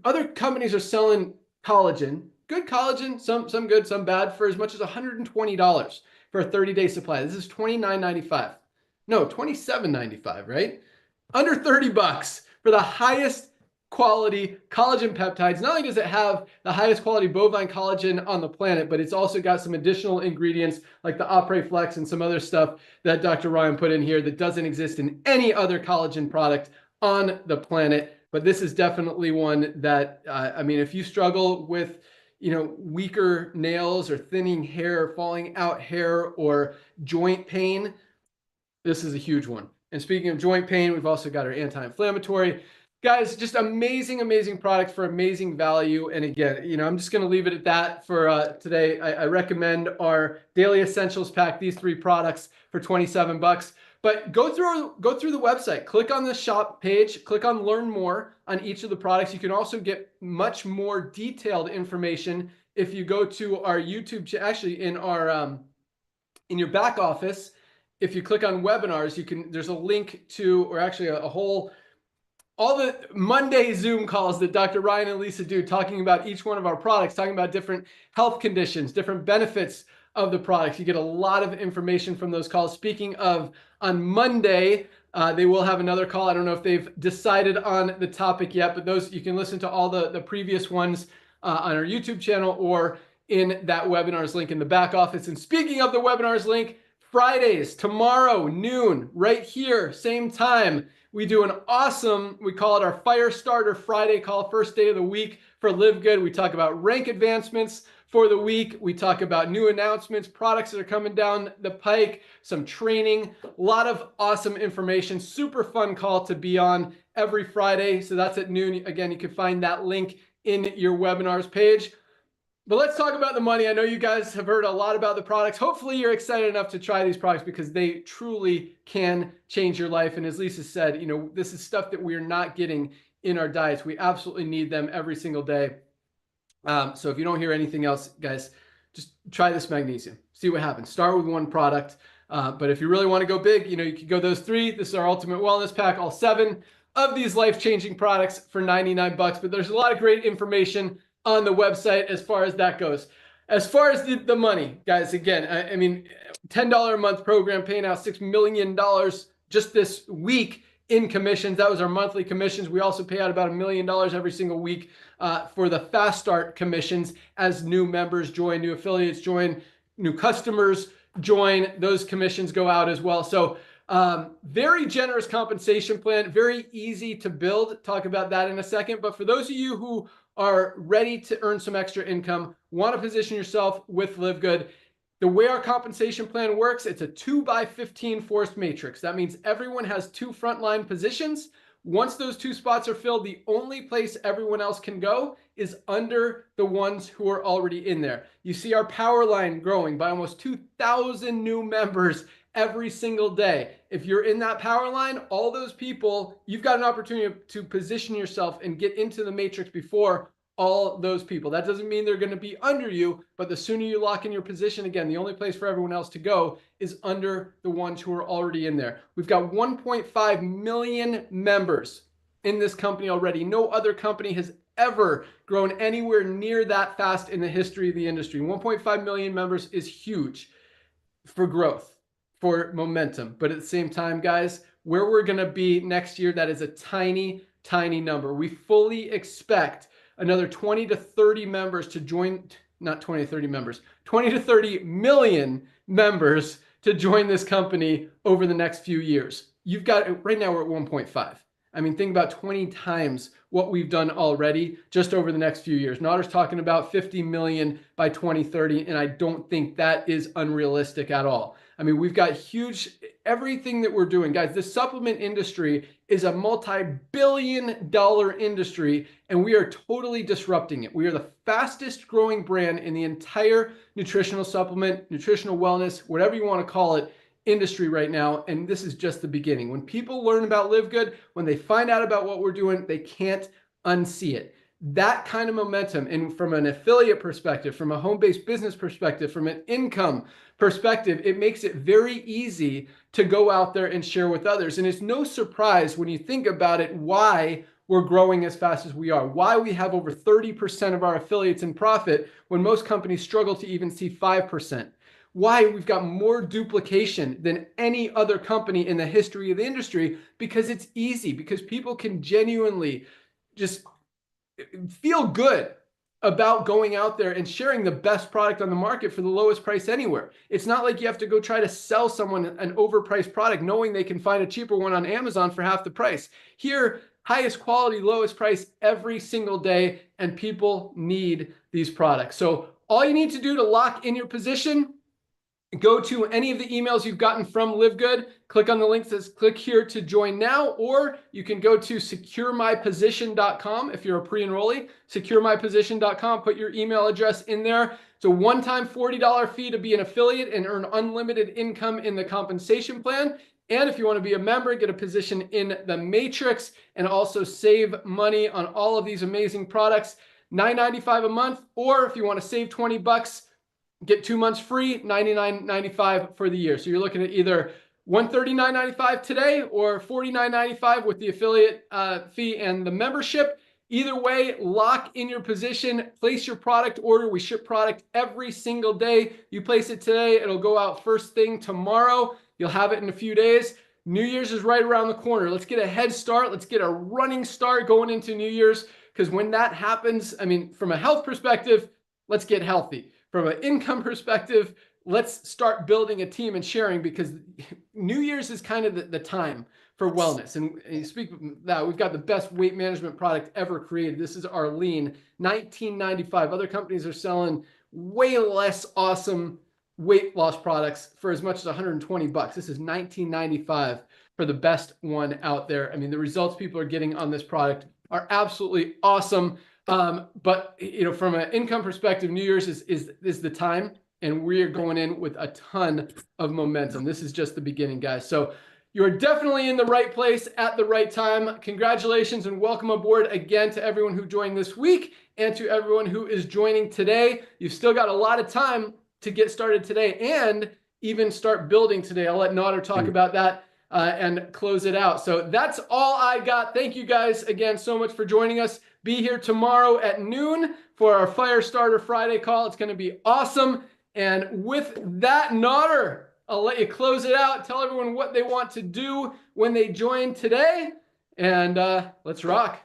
other companies are selling collagen, good collagen, some good, some bad, for as much as $120 for a 30-day supply. This is $29.95. No, $27.95, right? Under 30 bucks for the highest quality collagen peptides. Not only does it have the highest quality bovine collagen on the planet, but it's also got some additional ingredients like the Opre Flex and some other stuff that Dr. Ryan put in here that doesn't exist in any other collagen product on the planet. But this is definitely one that, I mean, if you struggle with, weaker nails or thinning hair, falling out hair, or joint pain, this is a huge one. And speaking of joint pain, we've also got our anti-inflammatory. Guys, just amazing, amazing products for amazing value. And again, you know, I'm just going to leave it at that for today. I recommend our Daily Essentials Pack, these 3 products for 27 bucks. But go through the website, click on the shop page, click on learn more on each of the products. You can also get much more detailed information if you go to our YouTube, actually in our in your back office. If you click on webinars, you can, there's a link to, or actually a whole, all the Monday Zoom calls that Dr. Ryan and Lisa do, talking about each one of our products, talking about different health conditions, different benefits of the products. You get a lot of information from those calls. Speaking of, on Monday, they will have another call. I don't know if they've decided on the topic yet, but those, you can listen to all the previous ones on our YouTube channel or in that webinars link in the back office. And speaking of the webinars link, Fridays, tomorrow, noon, right here, same time, we do an awesome, we call it our Fire Starter Friday call, first day of the week for Livegood. We talk about rank advancements for the week. We talk about new announcements, products that are coming down the pike, some training, a lot of awesome information, super fun call to be on every Friday. So that's at noon. Again, you can find that link in your webinars page. But let's talk about the money. I know you guys have heard a lot about the products. Hopefully you're excited enough to try these products because they truly can change your life. And as Lisa said, you know, this is stuff that we're not getting in our diets. We absolutely need them every single day. So if you don't hear anything else, guys, just try this magnesium. See what happens. Start with one product. But if you really want to go big, you know, you could go those 3. This is our Ultimate Wellness Pack, all 7 of these life-changing products for 99 bucks. But there's a lot of great information on the website as far as that goes. As far as the money, guys, again, I mean, $10 a month program paying out $6 million just this week in commissions. That was our monthly commissions. We also pay out about $1 million every single week for the Fast Start commissions as new members join, new affiliates join, new customers join. Those commissions go out as well. So very generous compensation plan, very easy to build. Talk about that in a second. But for those of you who are ready to earn some extra income, want to position yourself with Livegood, the way our compensation plan works, it's a 2x15 forced matrix. That means everyone has 2 frontline positions. Once those 2 spots are filled, the only place everyone else can go is under the ones who are already in there. You see our power line growing by almost 2,000 new members every single day. If you're in that power line, all those people, you've got an opportunity to position yourself and get into the matrix before all those people. That doesn't mean they're going to be under you, but the sooner you lock in your position, again, the only place for everyone else to go is under the ones who are already in there. We've got 1.5 million members in this company already. No other company has ever grown anywhere near that fast in the history of the industry. 1.5 million members is huge for growth, for momentum. But at the same time, guys, where we're going to be next year, that is a tiny, tiny number. We fully expect another 20 to 30 members to join, not 20 to 30 members, 20 to 30 million members to join this company over the next few years. You've got, right now we're at 1.5. I mean, think about 20 times what we've done already just over the next few years. Nader's talking about 50 million by 2030, and I don't think that is unrealistic at all. I mean, we've got huge, everything that we're doing. Guys, the supplement industry is a multi-billion-dollar industry, and we are totally disrupting it. We are the fastest growing brand in the entire nutritional supplement, nutritional wellness, whatever you want to call it, industry right now. And this is just the beginning. When people learn about Livegood, when they find out about what we're doing, they can't unsee it. That kind of momentum, and from an affiliate perspective, from a home-based business perspective, from an income perspective, it makes it very easy to go out there and share with others. And it's no surprise when you think about it why we're growing as fast as we are, why we have over 30% of our affiliates in profit when most companies struggle to even see 5%. Why we've got more duplication than any other company in the history of the industry, because it's easy, because people can genuinely just feel good about going out there and sharing the best product on the market for the lowest price anywhere. It's not like you have to go try to sell someone an overpriced product knowing they can find a cheaper one on Amazon for half the price. Here, highest quality, lowest price every single day, and people need these products. So all you need to do to lock in your position go to any of the emails you've gotten from Livegood, click on the link that says click here to join now, or you can go to securemyposition.com if you're a pre-enrollee, securemyposition.com, put your email address in there. It's a one-time $40 fee to be an affiliate and earn unlimited income in the compensation plan. And if you want to be a member, get a position in the matrix and also save money on all of these amazing products, $9.95 a month, or if you want to save 20 bucks, get 2 months free, $99.95 for the year. So you're looking at either $139.95 today or $49.95 with the affiliate fee and the membership. Either way, lock in your position, place your product order. We ship product every single day. You place it today, it'll go out first thing tomorrow. You'll have it in a few days. New Year's is right around the corner. Let's get a head start. Let's get a running start going into New Year's, because when that happens, I mean, from a health perspective, let's get healthy. From an income perspective, let's start building a team and sharing, because New Year's is kind of the time for wellness. And you speak of that, we've got the best weight management product ever created. This is our lean, $19.95. Other companies are selling way less awesome weight loss products for as much as 120 bucks. This is $19.95 for the best one out there. I mean, the results people are getting on this product are absolutely awesome. But you know, from an income perspective, New Year's is the time, and we are going in with a ton of momentum. This is just the beginning, guys. So you're definitely in the right place at the right time. Congratulations and welcome aboard again to everyone who joined this week and to everyone who is joining today. You've still got a lot of time to get started today and even start building today. I'll let Nader talk about that and close it out. So that's all I got. Thank you guys again so much for joining us. Be here tomorrow at noon for our Fire Starter Friday call. It's going to be awesome. And with that, Nader, I'll let you close it out. Tell everyone what they want to do when they join today. And let's rock.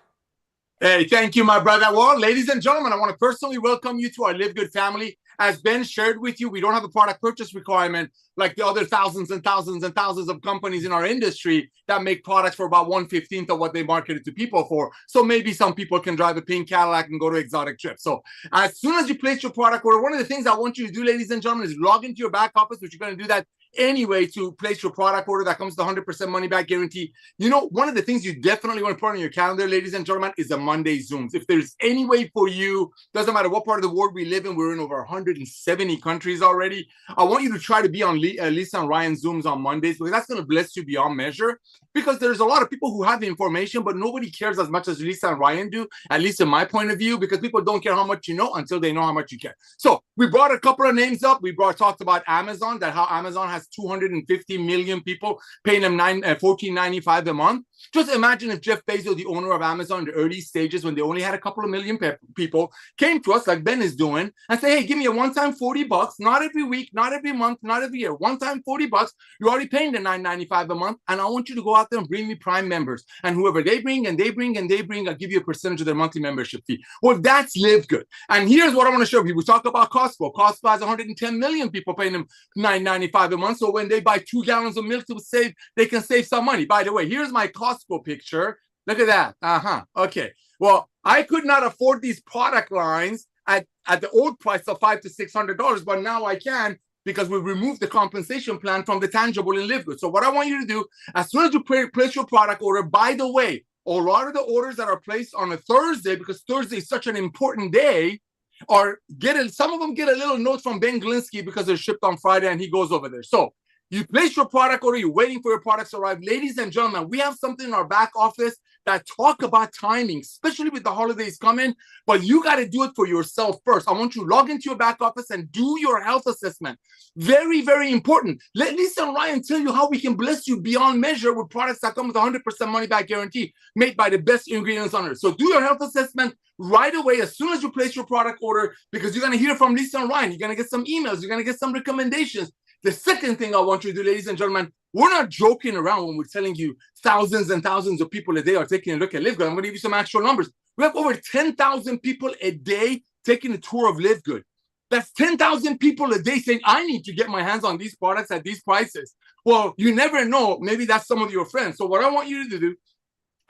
Hey, thank you, my brother. Well, ladies and gentlemen, I want to personally welcome you to our Livegood family. As Ben shared with you, we don't have a product purchase requirement like the other thousands and thousands and thousands of companies in our industry that make products for about 1/15 of what they market it to people for. So maybe some people can drive a pink Cadillac and go to exotic trips. So as soon as you place your product order, one of the things I want you to do, ladies and gentlemen, is log into your back office, which you're going to do that anyway to place your product order. That comes to 100% money back guarantee. You know, one of the things you definitely want to put on your calendar, ladies and gentlemen, is the Monday Zooms. If there's any way for you, doesn't matter what part of the world we live in, we're in over 170 countries already. I want you to try to be on Lisa and Ryan Zooms on Mondays, because that's going to bless you beyond measure. Because there's a lot of people who have the information, but nobody cares as much as Lisa and Ryan do, at least in my point of view, because people don't care how much you know until they know how much you care. So we brought a couple of names up. We talked about Amazon, that how Amazon has 250 million people paying them $14.95 a month. Just imagine if Jeff Bezos, the owner of Amazon, in the early stages, when they only had a couple of million people, came to us like Ben is doing and say, hey, give me a one-time $40, not every week, not every month, not every year, one-time $40. You're already paying the $9.95 a month, and I want you to go out there and bring me Prime members. And whoever they bring, I'll give you a percentage of their monthly membership fee. Well, that's Livegood. And here's what I want to show you. We talk about Costco. Costco has 110 million people paying them $9.95 a month. So when they buy 2 gallons of milk to save, they can save some money. By the way, here's my Costco picture. Look at that. Okay. Well, I could not afford these product lines at the old price of $500 to $600, but now I can, because we removed the compensation plan from the tangible in Livegood. So what I want you to do, as soon as you place your product order, by the way, a lot of the orders that are placed on a Thursday, because Thursday is such an important day, some of them get a little note from Ben Glinsky because they're shipped on Friday and he goes over there. So you place your product order, you're waiting for your products to arrive. Ladies and gentlemen, we have something in our back office that talk about timing, especially with the holidays coming, but you got to do it for yourself first. I want you to log into your back office and do your health assessment. Very, very important. Let Lisa and Ryan tell you how we can bless you beyond measure with products that come with 100% money back guarantee, made by the best ingredients on earth. So do your health assessment right away as soon as you place your product order, because you're going to hear from Lisa and Ryan. You're going to get some emails. You're going to get some recommendations. The second thing I want you to do, ladies and gentlemen, we're not joking around when we're telling you thousands and thousands of people a day are taking a look at Livegood. I'm going to give you some actual numbers. We have over 10,000 people a day taking a tour of Livegood. That's 10,000 people a day saying, I need to get my hands on these products at these prices. Well, you never know. Maybe that's some of your friends. So what I want you to do,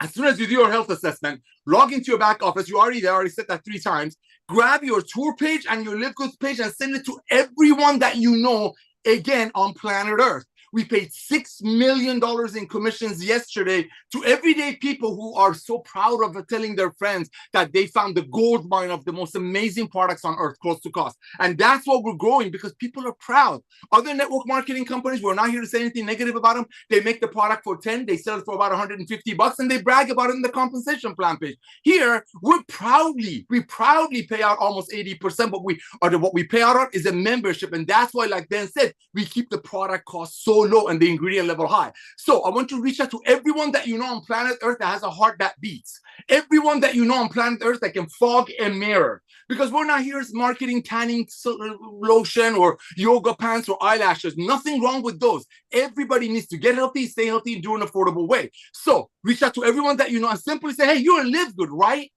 as soon as you do your health assessment, log into your back office. You already said that 3 times. Grab your tour page and your Livegood page and send it to everyone that you know again on planet Earth. We paid $6 million in commissions yesterday to everyday people who are so proud of telling their friends that they found the gold mine of the most amazing products on earth close to cost. And that's what we're growing because people are proud. Other network marketing companies, we're not here to say anything negative about them. They make the product for 10, they sell it for about $150, and they brag about it in the compensation plan page. Here, we proudly pay out almost 80%, but what we pay out on is a membership. And that's why, like Ben said, we keep the product cost so low and the ingredient level high. So I want to reach out to everyone that you know on planet Earth that has a heart that beats. Everyone that you know on planet Earth that can fog a mirror. Because we're not here marketing tanning lotion or yoga pants or eyelashes. Nothing wrong with those. Everybody needs to get healthy, stay healthy, and do an affordable way. So reach out to everyone that you know and simply say, hey, you're a Livegood, right?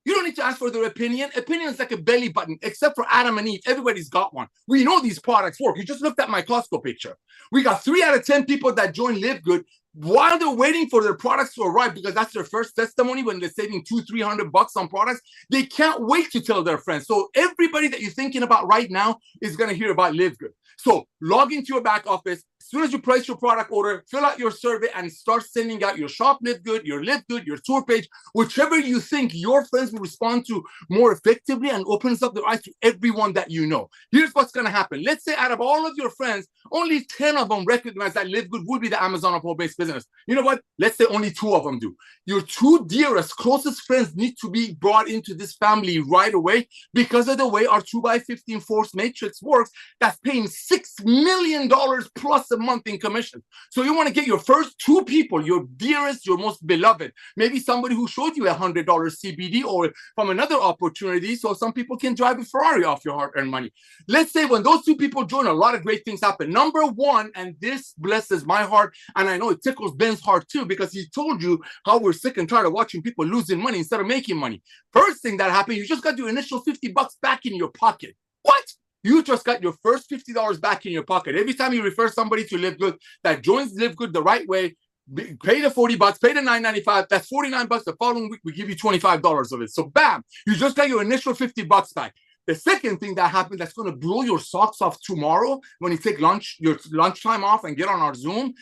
You don't need to ask for their opinion. Opinion is like a belly button, except for Adam and Eve. Everybody's got one. We know these products work. You just looked at my Costco picture. We got 3 out of 10 people that join Livegood while they're waiting for their products to arrive, because that's their first testimony when they're saving $200-300 on products. They can't wait to tell their friends. So everybody that you're thinking about right now is going to hear about Livegood. So log into your back office. As soon as you place your product order, fill out your survey and start sending out your Shop Livegood, your tour page, whichever you think your friends will respond to more effectively and opens up their eyes to everyone that you know. Here's what's going to happen. Let's say out of all of your friends, only 10 of them recognize that Livegood will be the Amazon of home-based business. You know what? Let's say only 2 of them do. Your 2 dearest, closest friends need to be brought into this family right away because of the way our 2x15 force matrix works. That's paying $6 million plus a month in commission. So you want to get your first 2 people, your dearest, your most beloved, maybe somebody who showed you $100 CBD or from another opportunity, so some people can drive a Ferrari off your hard-earned money. Let's say when those 2 people join, a lot of great things happen. Number 1, and this blesses my heart, and I know it tickles Ben's heart too, because he told you how we're sick and tired of watching people losing money instead of making money. First thing that happened, you just got your initial $50 back in your pocket. What? You just got your first $50 back in your pocket. Every time you refer somebody to Livegood that joins Livegood the right way, pay the $40, pay the $9.95, that's $49. The following week, we give you $25 of it. So bam, you just got your initial $50 back. The second thing that happened that's going to blow your socks off tomorrow when you take your lunchtime off and get on our Zoom,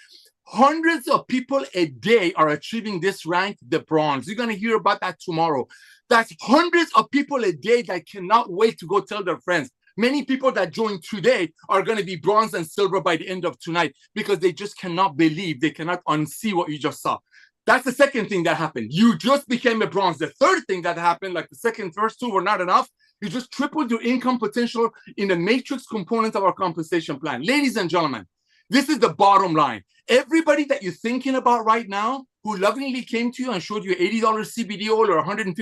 hundreds of people a day are achieving this rank, the bronze. You're going to hear about that tomorrow. That's hundreds of people a day that cannot wait to go tell their friends. Many people that join today are going to be bronze and silver by the end of tonight because they just cannot believe, they cannot unsee what you just saw. That's the second thing that happened. You just became a bronze. The third thing that happened, like the first 2 were not enough, you just tripled your income potential in the matrix component of our compensation plan. Ladies and gentlemen, this is the bottom line. Everybody that you're thinking about right now who lovingly came to you and showed you $80 CBD oil or $150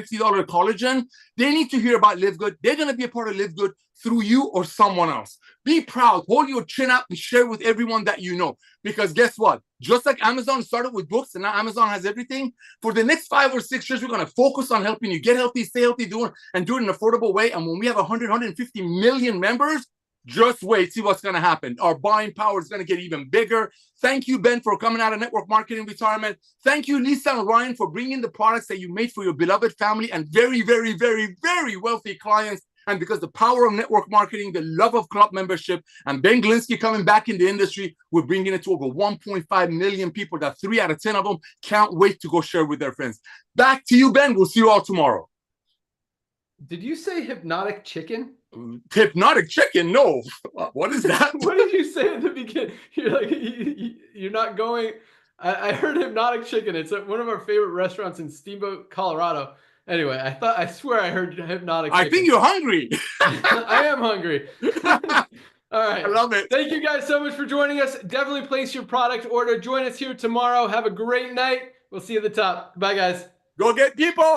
collagen, they need to hear about Livegood. They're going to be a part of Livegood through you or someone else. Be proud, hold your chin up, and share with everyone that you know. Because guess what? Just like Amazon started with books and now Amazon has everything, for the next 5 or 6 years, we're going to focus on helping you get healthy, stay healthy, do it in an affordable way. And when we have 150 million members, just wait, see what's going to happen. Our buying power is going to get even bigger. Thank you, Ben, for coming out of network marketing retirement. Thank you, Lisa and Ryan, for bringing the products that you made for your beloved family and very, very, very, very wealthy clients. And because the power of network marketing, the love of club membership, and Ben Glinsky coming back in the industry, we're bringing it to over 1.5 million people that 3 out of 10 of them can't wait to go share with their friends. Back to you, Ben. We'll see you all tomorrow. Did you say hypnotic chicken? Hypnotic chicken? No. What is that? What did you say at the beginning? You're like, you're not going. I heard hypnotic chicken. It's at one of our favorite restaurants in Steamboat, Colorado. Anyway, I swear I heard hypnotic chicken. I think you're hungry. I am hungry. All right. I love it. Thank you guys so much for joining us. Definitely place your product order. Join us here tomorrow. Have a great night. We'll see you at the top. Bye, guys. Go get people.